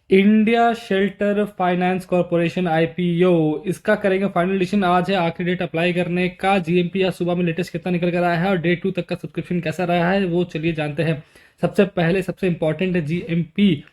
India shelter finance corporation IPO, इसका करेंगे final addition. आज है आखिरी डेट अप्लाई करने का। जीएमपी आज सुबह में लेटेस्ट कितना निकल कर आया है और डे 2 तक का सब्सक्रिप्शन कैसा रहा है वो चलिए जानते हैं। सबसे पहले सबसे इंपॉर्टेंट है जीएमपी।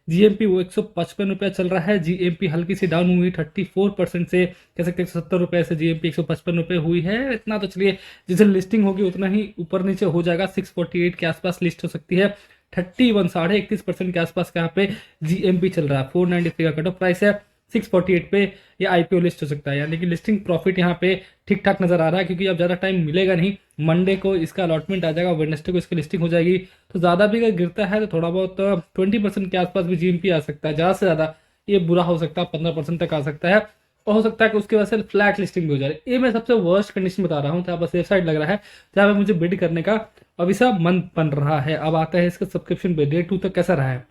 जीएमपी वो 155 रुपया चल रहा है। जीएमपी हल्की सी डाउन हुई 34% से, कह सकते हैं 170 रुपये से जीएमपी 155 रुपये हुई है। इतना तो चलिए, जिसे लिस्टिंग होगी उतना ही ऊपर नीचे हो जाएगा। 648 के आसपास लिस्ट हो सकती है। 31 31% के आसपास का यहाँ पे जीएमपी चल रहा है। 493 का कट ऑफ प्राइस है। 648 पे ये आईपीओ लिस्ट हो सकता है, यानी कि लिस्टिंग प्रॉफिट यहाँ पे ठीक ठाक नजर आ रहा है, क्योंकि अब ज़्यादा टाइम मिलेगा नहीं। मंडे को इसका अलॉटमेंट आ जाएगा, वेडनेसडे को इसकी लिस्टिंग हो जाएगी। तो ज़्यादा भी अगर गिरता है तो थोड़ा बहुत 20% के आसपास भी जीएमपी आ सकता है। ज़्यादा से ज़्यादा ये बुरा हो सकता है, 15% तक आ सकता है। और हो सकता है कि उसकी वजह से फ्लैट लिस्टिंग भी हो जाए। ये मैं सबसे वर्स्ट कंडीशन बता रहा हूँ, जहाँ पर सेफ साइड लग रहा है, जहाँ पे मुझे बिड करने का अभी सब मन बन रहा है। अब आता है इसका सब्सक्रिप्शन पे, डे 2 तक कैसा रहा है।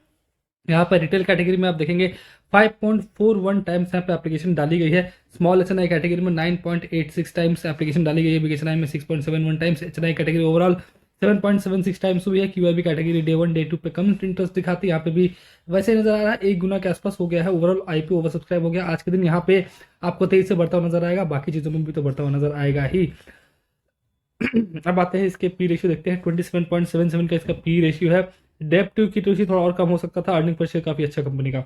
यहाँ पर रिटेल कैटेगरी में आप देखेंगे 5.41 टाइम्स यहाँ पे एप्लीकेशन डाली गई है। Small H N I category में 9.86 टाइम्स एप्लीकेशन डाली गई है। बिग एच एन आई में 6.71 times. H N I category overall 7.76 times हुई है। क्यूआईबी कैटेगरी डे 1 डे 2 पे कम इंटरेस्ट दिखाती है, यहाँ पे भी वैसे नजर आ रहा है। 1 गुना के आसपास हो गया है। ओवरऑल आईपीओ ओवर सब्सक्राइब हो गया आज के दिन। यहाँ पे आपको तेजी से बढ़ता हुआ नजर आएगा, बाकी चीजों में भी तो बढ़ता हुआ नजर आएगा ही। अब आते हैं इसके पी रेशियो देखते हैं। 27.77 का इसका पी रेशियो है। डेप्ट टू इक्विटी रेशियो थोड़ा और कम हो सकता था। अर्निंग पर शेयर काफी अच्छा कंपनी का।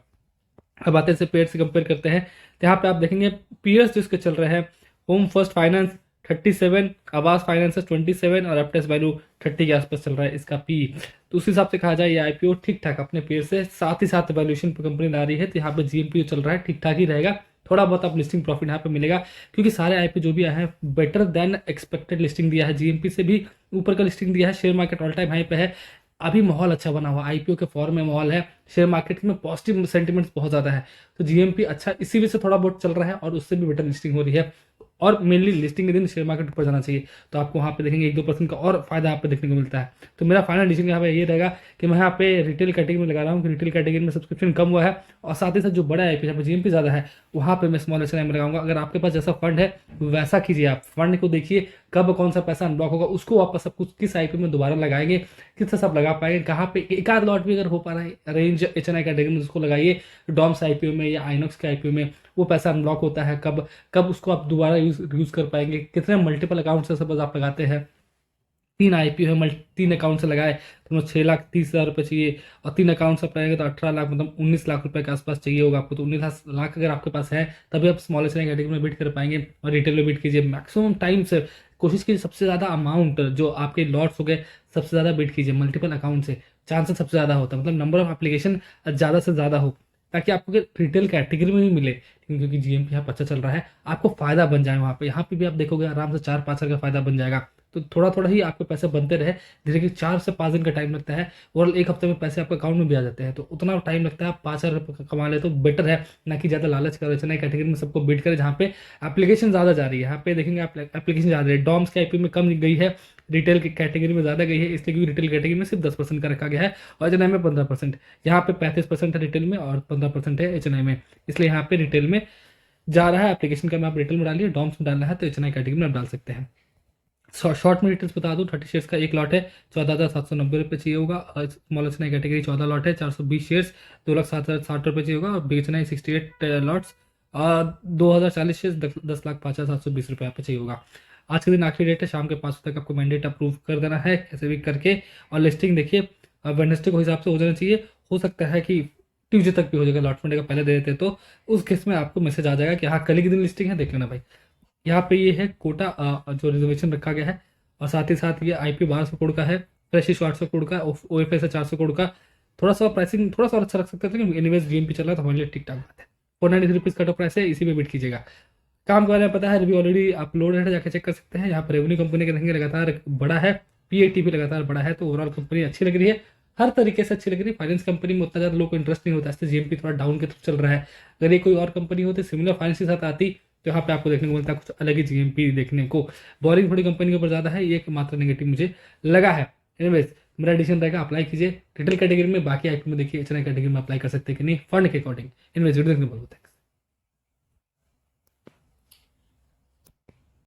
अब आते हैं इसे पेयर से कंपेयर करते हैं, तो यहाँ पे आप देखेंगे पीयर्स जिसके चल रहे हैं। होम फर्स्ट फाइनेंस 37, आवास फाइनेंस 27 और एप्टेस वैल्यू 30 के आसपास चल रहा है इसका पी। तो उस हिसाब से कहा जाए ये आईपीओ ठीक ठाक अपने पेयर से, साथ ही साथ वैल्यूएशन पर कंपनी ला रही है। तो यहाँ पे जीएमपी चल रहा है ठीक ठाक ही रहेगा। थोड़ा बहुत आप लिस्टिंग प्रॉफिट यहाँ पे मिलेगा, क्योंकि सारे आईपी जो भी आए हैं बेटर देन एक्सपेक्टेड लिस्टिंग दिया है। जीएमपी से भी ऊपर का लिस्टिंग दिया है। Share market all time high पे है। अभी माहौल अच्छा बना हुआ, आईपीओ के फॉर्म में माहौल है। शेयर मार्केट में पॉजिटिव सेंटिमेंट्स बहुत ज़्यादा है। तो जीएमपी अच्छा इसी वजह से थोड़ा बहुत चल रहा है, और उससे भी बेटर लिस्टिंग हो रही है। और मेनली लिस्टिंग के दिन शेयर मार्केट ऊपर जाना चाहिए, तो आपको वहाँ पे देखेंगे 1-2% का और फायदा आपको देखने को मिलता है। तो मेरा फाइनल डिसीजन यहाँ पे ये रहेगा कि मैं यहाँ पे रिटेल कैटेगरी में लगा रहा हूँ, कि रिटेल कैटेगरी में सब्सक्रिप्शन कम हुआ है, और साथ ही साथ जो बड़ा है जहाँ पे जीएमपी ज़्यादा है वहाँ पे मैं स्मॉल एस में लगाऊंगा। अगर आपके पास जैसा फंड है वैसा कीजिए। आप फंड को देखिए कब कौन सा पैसा अनब्लॉक होगा, उसको वापस सब कुछ किस आईपी में दोबारा लगाएंगे, किस तरह से आप लगा पाएंगे, कहाँ पे एक आध लॉट भी अगर हो पा रहा है range H N I category में उसको लगाइए। डॉम्स आईपीओ में या आइनॉक्स के आईपीओ में वो पैसा अनब्लॉक होता है, कब कब उसको आप दोबारा यूज कर पाएंगे। कितने मल्टीपल अकाउंट से सपोज आप लगाते हैं, 3 आईपीओ है, 3 अकाउंट से लगाए तो 6,30,000 रुपये चाहिए, और 3 अकाउंट से लगाएंगे तो 18 लाख, मतलब 19 लाख रुपए के आसपास चाहिए होगा आपको। तो 19 लाख अगर आपके पास है तभी आप स्मॉल एस कैटेगरी में बिड कर पाएंगे, और रिटेल में बिड कीजिए। मैक्सिमम टाइम से कोशिश कीजिए सबसे ज़्यादा अमाउंट जो आपके लॉट्स हो गए सबसे ज़्यादा बिड कीजिए मल्टीपल अकाउंट से। चांसेस सबसे ज़्यादा होता है, मतलब नंबर ऑफ एप्लीकेशन ज़्यादा से ज़्यादा हो, ताकि आपको रिटेल कैटेगरी में भी मिले। क्योंकि जीएमपी यहाँ पर अच्छा चल रहा है, आपको फायदा बन जाए वहाँ पे। यहाँ पे भी आप देखोगे आराम से 4-5 का फायदा बन जाएगा। तो थोड़ा थोड़ा ही आपके पैसे बनते रहे धीरे धीरे। 4 से 5 दिन का टाइम लगता है, और एक हफ्ते में पैसे आपके अकाउंट में भी आ जाते हैं। तो उतना टाइम लगता है, आप 5,000 रुपये कमा ले तो बेटर है, ना कि ज़्यादा लालच करो। चेन्नई कैटेगरी में सबको बीट करे, जहाँ पे एप्लीकेशन ज़्यादा जा रही है। यहाँ पे देखेंगे आप एप्लीकेशन ज़्यादा है। डॉम्स के आईपी में कम गई है, रिटेल की कैटेगरी में ज़्यादा गई है, इसलिए क्योंकि रिटेल कैटेगरी में सिर्फ 10% का रखा गया है, और एच में 15%। यहाँ पे 35% है रिटेल में और 15% है एच में, इसलिए यहाँ पे रिटेल में जा रहा है। एप्लीकेशन का मैं आप रिटेल में डालिए, डॉम्स में डालना है तो एच कैटेगरी में आप डाल सकते हैं। शॉर्ट में डिटेल्स बता दूं, 30 शेयर्स का एक लॉट है, 14,790 रुपये चाहिए होगा। और स्मॉल एच कैटेगरी 14 लॉट है, 420 शेयर्स, 2,07,60 रुपये चाहिए होगा। और बेचना है 68 लॉट्स, और 2,040 शेयर्स, 10,05,720 रुपये आप पे चाहिए होगा। आज के दिन आखिरी डेट है, शाम के 5 तक आपको मैंडेट अप्रूव कर देना है कैसे भी करके। और लिस्टिंग देखिए वेडनेसडे को हिसाब से हो जाना चाहिए। हो सकता है कि ट्यूजडे तक भी हो जाएगा, अलॉटमेंट का पहले दे देते तो उस केस में आपको मैसेज आ जाएगा कि हाँ कल के दिन लिस्टिंग है, देख लेना भाई। यहाँ पे ये है कोटा जो रिजर्वेशन रखा गया है, और साथ ही साथ ये आईपी 1200 करोड़ का है, फ्रेश इशू 800 करोड़ का, ओ एफ एस है 400 करोड़ का। थोड़ा सा प्राइसिंग थोड़ा सा और अच्छा रख सकते थे, लेकिन एनीवेज जीएमपी चल रहा है तो हमारे लिए ठीक ठाक बात है। 493 रुपीज़ कट ऑफ प्राइस है, इसी पे बिट कीजिएगा। काम के बारे में पता है, रिव्यू ऑलरेडी अपलोड है, जाकर चेक कर सकते हैं। यहाँ पर रेवेन्यू कंपनी के देखेंगे लगातार बड़ा है, पीएटी भी लगातार बड़ा है, तो ओवरऑल कंपनी अच्छी लग रही है, हर तरीके से अच्छी लग रही है। फाइनेंस कंपनी में उतना ज़्यादा लोग को इंटरेस्ट नहीं होता, इससे जीएमपी थोड़ा डाउन की तरफ चल रहा है। अगर ये कोई और कंपनी होती सिमिलर फाइनेंस के साथ आती तो यहाँ पे आपको देखने को मिलता है कुछ अलग ही जीएमपी देखने को। बोरिंग थोड़ी कंपनी के ऊपर ज़्यादा है, ये एक मात्र नेगेटिव मुझे लगा है। एनीवेज मेरा डिसीजन रहेगा अप्लाई कीजिए रिटेल कैटेगरी में, बाकी आईपी में देखिए एच कैटेगरी में अप्लाई कर सकते हैं कि नहीं फंड के अकॉर्डिंग। एनीवेज वीडियो देखने बहुत